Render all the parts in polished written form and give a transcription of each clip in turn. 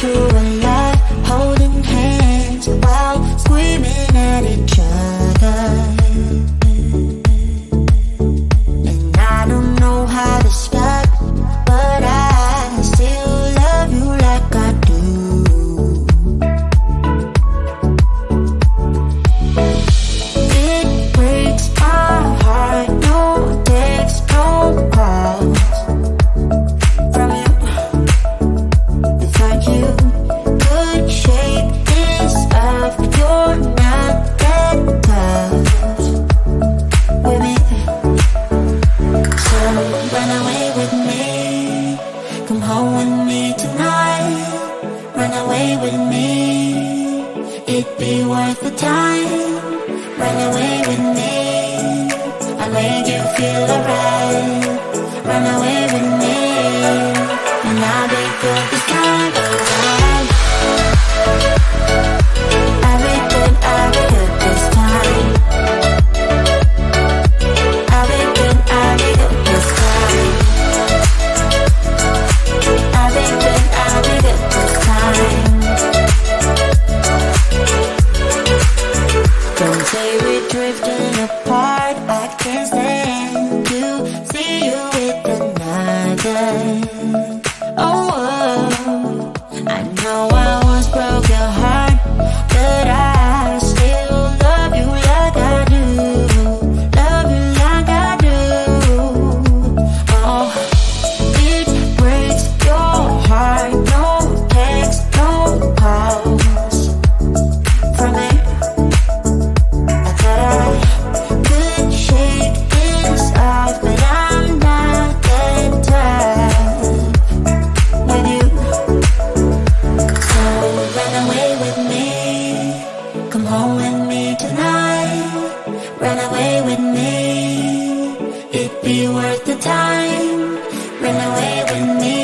through a lot, holding hands while screaming at each other. And I don't know how to stop, but I still love you like I do. It breaks my heart, no text, no calls from you. Without you, could shake this off, but you're not that tough with me. So run away with me, come home with me tonight. Run away with me, it'd be worth the time. Run away with me, I'll make you feel alright. Run away with me, and I'll be good this time around. I'll be good this time. I'll be good this time. I'll be good this time. Don't say we're drifting apart, I can't stand to see you with another. Oh, I know I once broke your heart, but I still love you like I do. Love you like I do. Oh, it breaks your heart, no text, no calls from me. I thought I could shake this off, but I'm not that tough with you. So run away with me, come home with me tonight. Run away with me, it'd be worth the time. Run away with me,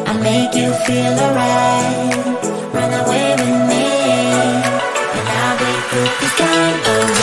I'll make you feel alright. Run away with me, and I'll be good this time around.